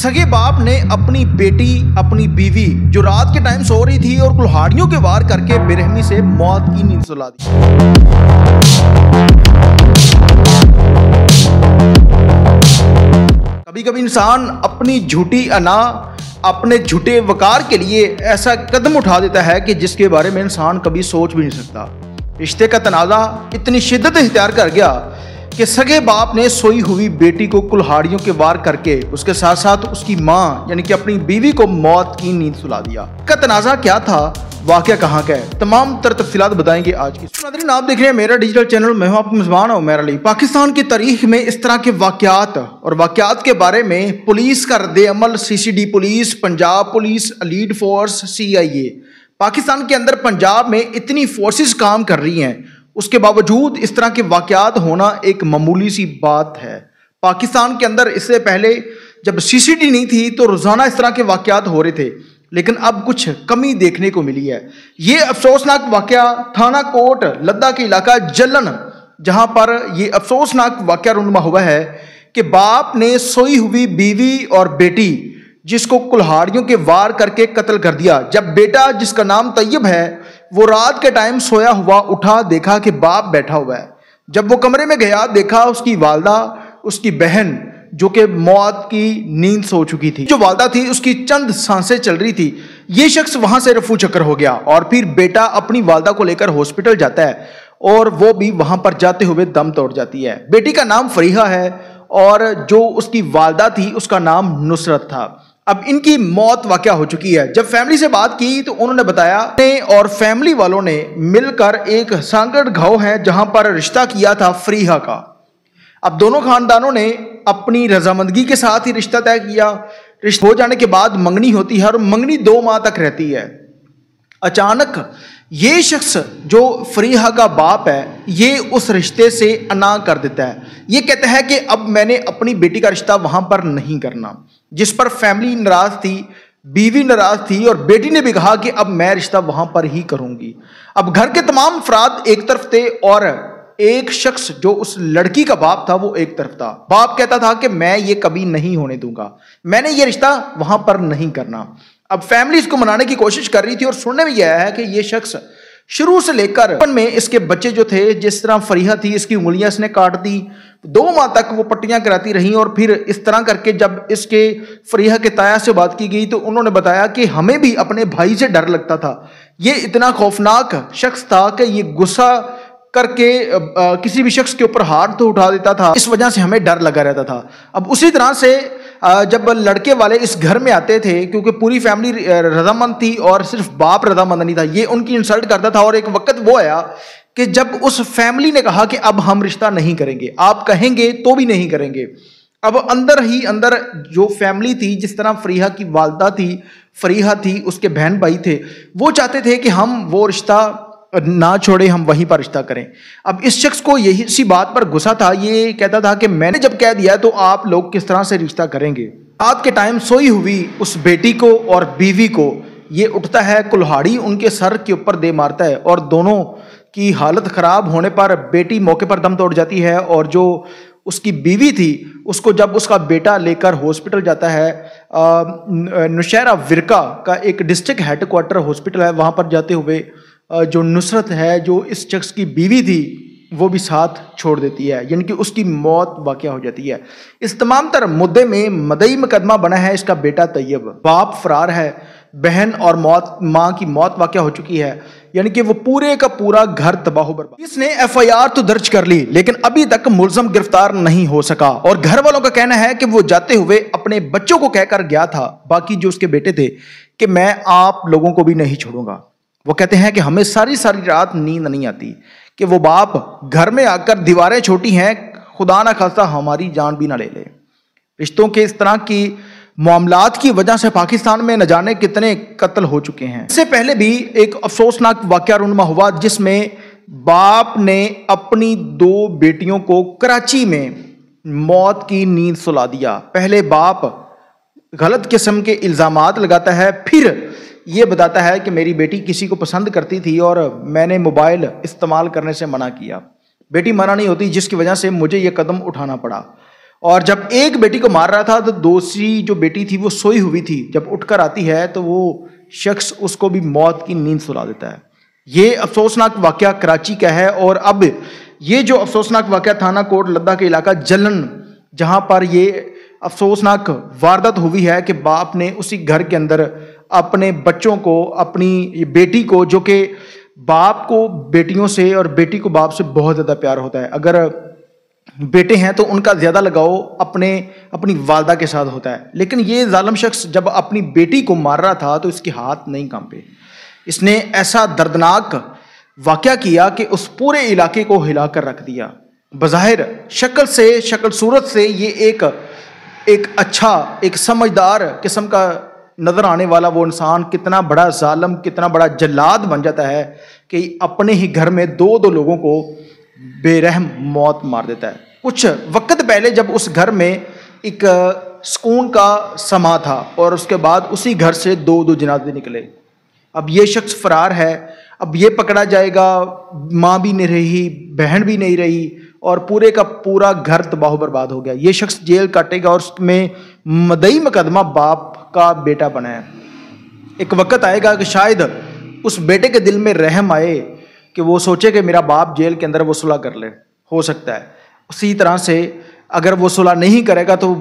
सगे बाप ने अपनी बेटी, अपनी बीवी जो रात के टाइम सो रही थी और कुल्हाड़ियों के वार करके बेरहमी से मौत की नींद सुला दी। कभी कभी इंसान अपनी झूठी अना, अपने झूठे वकार के लिए ऐसा कदम उठा देता है कि जिसके बारे में इंसान कभी सोच भी नहीं सकता। रिश्ते का तनाज़ा इतनी शिद्दत इख्तियार कर गया कि सगे बाप ने सोई हुई बेटी को कुल्हाड़ियों के वार करके उसके साथ साथ उसकी मां यानी कि अपनी बीवी को मौत की नींद सुला दिया। का तनाज़ा क्या था, वाकया कहाँ का है, तमाम तफसीलात बताएंगे आज की। नाज़रीन, आप देख रहे हैं मेरा डिजिटल चैनल, मैं हूं आपका मेज़बान उमैर अली। पाकिस्तान की तारीख में इस तरह के वाकयात के बारे में पुलिस का रद्द-ए-अमल, CCD police, Punjab police, elite force, CIA, Pakistan के अंदर पंजाब में इतनी फोर्सेस काम कर रही हैं, उसके बावजूद इस तरह के वाकयात होना एक मामूली सी बात है। पाकिस्तान के अंदर इससे पहले जब CCD नहीं थी तो रोज़ाना इस तरह के वाकयात हो रहे थे, लेकिन अब कुछ कमी देखने को मिली है। ये अफसोसनाक वाकया थाना कोट लद्दा के इलाका जलन, जहां पर ये अफसोसनाक वाकया रुनुमा हुआ है कि बाप ने सोई हुई बीवी और बेटी जिसको कुल्हाड़ियों के वार करके कत्ल कर दिया। जब बेटा, जिसका नाम तैयब है, वो रात के टाइम सोया हुआ उठा, देखा कि बाप बैठा हुआ है। जब वो कमरे में गया, देखा उसकी वालदा, उसकी बहन जो कि मौत की नींद सो चुकी थी। जो वालदा थी उसकी चंद सांसें चल रही थी। ये शख्स वहां से रफू चक्कर हो गया और फिर बेटा अपनी वालदा को लेकर हॉस्पिटल जाता है और वो भी वहां पर जाते हुए दम तोड़ जाती है। बेटी का नाम फरीहा है और जो उसकी वालदा थी उसका नाम नुसरत था। अब इनकी मौत वाकया हो चुकी है। जब फैमिली से बात की तो उन्होंने बताया और फैमिली वालों ने मिलकर एक सांगड़ गांव है जहां पर रिश्ता किया था फरीहा का। अब दोनों खानदानों ने अपनी रजामंदगी के साथ ही रिश्ता तय किया। रिश्ता हो जाने के बाद मंगनी होती है और मंगनी 2 माह तक रहती है। अचानक ये शख्स जो फरीहा का बाप है, ये उस रिश्ते से अना कर देता है। ये कहता है कि अब मैंने अपनी बेटी का रिश्ता वहां पर नहीं करना, जिस पर फैमिली नाराज थी, बीवी नाराज थी और बेटी ने भी कहा कि अब मैं रिश्ता वहां पर ही करूंगी। अब घर के तमाम अफराद एक तरफ थे और एक शख्स जो उस लड़की का बाप था वो एक तरफ था। बाप कहता था कि मैं ये कभी नहीं होने दूंगा, मैंने ये रिश्ता वहां पर नहीं करना। अब फैमिली इसको मनाने की कोशिश कर रही थी और सुनने में यह आया है कि ये शख्स शुरू से लेकर बचपन में इसके बच्चे जो थे, जिस तरह फरीहा थी, इसकी उंगलियां इसने काट दी। 2 माह तक वो पट्टियां कराती रही और फिर इस तरह करके जब इसके फरीहा के ताया से बात की गई तो उन्होंने बताया कि हमें भी अपने भाई से डर लगता था। ये इतना खौफनाक शख्स था कि ये गुस्सा करके किसी भी शख्स के ऊपर हाथ तो उठा देता था, इस वजह से हमें डर लगा रहता था। अब उसी तरह से जब लड़के वाले इस घर में आते थे, क्योंकि पूरी फैमिली रजामंद थी और सिर्फ बाप रजामंद नहीं था, ये उनकी इंसल्ट करता था। और एक वक्त वो आया कि जब उस फैमिली ने कहा कि अब हम रिश्ता नहीं करेंगे, आप कहेंगे तो भी नहीं करेंगे। अब अंदर ही अंदर जो फैमिली थी, जिस तरह फरीहा की वालदा थी, फरीहा थी, उसके बहन भाई थे, वो चाहते थे कि हम वो रिश्ता ना छोड़े, हम वहीं पर रिश्ता करें। अब इस शख्स को यही सी बात पर गुस्सा था। ये कहता था कि मैंने जब कह दिया तो आप लोग किस तरह से रिश्ता करेंगे। रात के टाइम सोई हुई उस बेटी को और बीवी को ये उठता है, कुल्हाड़ी उनके सर के ऊपर दे मारता है और दोनों की हालत खराब होने पर बेटी मौके पर दम तोड़ जाती है। और जो उसकी बीवी थी उसको जब उसका बेटा लेकर हॉस्पिटल जाता है, नौशहरा विरका का एक डिस्ट्रिक्ट हेडक्वार्टर हॉस्पिटल है, वहाँ पर जाते हुए जो नुसरत है, जो इस शख्स की बीवी थी, वो भी साथ छोड़ देती है, यानी कि उसकी मौत वाकया हो जाती है। इस तमाम तर मुद्दे में मदई मुकदमा बना है इसका बेटा तैयब। बाप फरार है, बहन और माँ की मौत वाकया हो चुकी है, यानी कि वो पूरे का पूरा घर तबाह बर्बाद। इसने FIR तो दर्ज कर ली, लेकिन अभी तक मुलजम गिरफ्तार नहीं हो सका। और घर वालों का कहना है कि वो जाते हुए अपने बच्चों को कहकर गया था, बाकी जो उसके बेटे थे, कि मैं आप लोगों को भी नहीं छोड़ूंगा। वो कहते हैं कि हमें सारी रात नींद नहीं आती कि वो बाप घर में आकर दीवारें छोटी हैं, खुदा ना खास्ता हमारी जान भी ना ले ले। रिश्तों के इस तरह की मामलात की वजह से पाकिस्तान में न जाने कितने कत्ल हो चुके हैं। इससे पहले भी एक अफसोसनाक वाकया रुनमा हुआ जिसमें बाप ने अपनी 2 बेटियों को कराची में मौत की नींद सुला दिया। पहले बाप गलत किस्म के इल्जामात लगाता है, फिर ये बताता है कि मेरी बेटी किसी को पसंद करती थी और मैंने मोबाइल इस्तेमाल करने से मना किया। बेटी मना नहीं होती, जिसकी वजह से मुझे ये कदम उठाना पड़ा। اور جب ایک بیٹی کو مار رہا تھا تو دوسری جو بیٹی تھی وہ سوئی ہوئی تھی، جب اٹھ کر آتی ہے تو وہ شخص اس کو بھی موت کی نیند سلا دیتا ہے۔ یہ افسوسناک واقعہ کراچی کا ہے، اور اب یہ جو افسوسناک واقعہ تھانہ کوٹ لدہ کے علاقہ جلن، جہاں پر یہ افسوسناک واردات ہوئی ہے کہ باپ نے اسی گھر کے اندر اپنے بچوں کو، اپنی بیٹی کو، جو کہ باپ کو بیٹیوں سے اور بیٹی کو باپ سے بہت زیادہ پیار ہوتا ہے، اگر بیٹے ہیں تو ان کا زیادہ لگاؤ اپنی والدہ کے ساتھ ہوتا ہے، لیکن یہ ظالم شخص جب اپنی بیٹی کو مار رہا تھا تو اس کے ہاتھ نہیں کانپے۔ اس نے ایسا دردناک واقعہ کیا کہ اس پورے علاقے کو ہلا کر رکھ دیا۔ بظاہر شکل صورت سے یہ ایک اچھا، ایک سمجھدار قسم کا نظر آنے والا وہ انسان کتنا بڑا ظالم، کتنا بڑا جلاد بن جاتا ہے کہ اپنے ہی گھر میں دو لوگوں کو بے رحم موت مار دیتا ہے۔ کچھ وقت پہلے جب اس گھر میں ایک سکون کا سما تھا، اور اس کے بعد اسی گھر سے دو جنازے نکلے۔ اب یہ شخص فرار ہے، اب یہ پکڑا جائے گا، ماں بھی نہیں رہی، بہن بھی نہیں رہی، اور پورے کا پورا گھر تباہ و برباد ہو گیا۔ یہ شخص جیل کاٹے گا اور اس میں مدعی مقدمہ باپ کا بیٹا بنا ہے۔ ایک وقت آئے گا کہ شاید اس بیٹے کے دل میں رحم آئے کہ وہ سوچے کہ میرا باپ جیل کے اندر وہ صلح کر لے، ہو سکتا ہے اسی طرح سے اگر وہ صلح نہیں کرے گا تو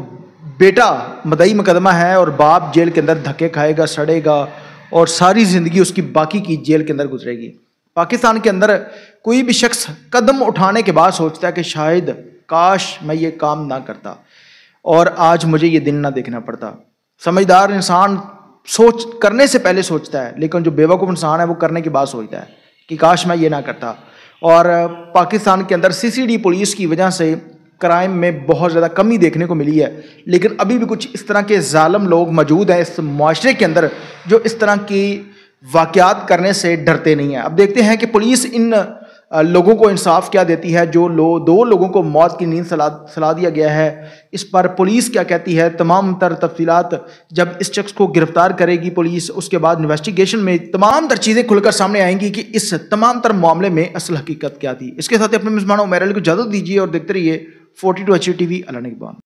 بیٹا مدعی مقدمہ ہے اور باپ جیل کے اندر دھکے کھائے گا، سڑے گا، اور ساری زندگی اس کی باقی کی جیل کے اندر گزرے گی۔ پاکستان کے اندر کوئی بھی شخص قدم اٹھانے کے بعد سوچتا ہے کہ شاید کاش میں یہ کام نہ کرتا اور آج مجھے یہ دن نہ دیکھنا پڑتا۔ سمجھدار انسان کرنے سے پہلے سوچتا ہے، لیکن جو بیوقوف انسان ہے وہ کرنے کے بعد سوچتا ہے کہ کاش میں یہ نہ کرتا۔ اور پاکستان کے اندر CCD پولیس کی وجہ سے کرائم میں بہت زیادہ کمی دیکھنے کو ملی ہے، لیکن ابھی بھی کچھ اس طرح کے ظالم لوگ موجود ہیں اس معاشرے کے اندر جو اس طرح کی واقعات کرنے سے ڈرتے نہیں ہیں۔ اب دیکھتے ہیں کہ پولیس ان لوگوں کو انصاف کیا دیتی ہے جو دو لوگوں کو موت کی نیند سلا دیا گیا ہے، اس پر پولیس کیا کہتی ہے۔ تمام تر تفصیلات جب اس شخص کو گرفتار کرے گی پولیس، اس کے بعد انویسٹیگیشن میں تمام تر چیزیں کھل کر سامنے آئیں گی کہ اس تمام تر معاملے میں اصل حقیقت کیا تھی۔ اس کے ساتھ اپنے میزبانوں میرا علی کو اجازت دیجیے اور دیکھتے رہیے 42 HT TV۔ اللہ نگہبان۔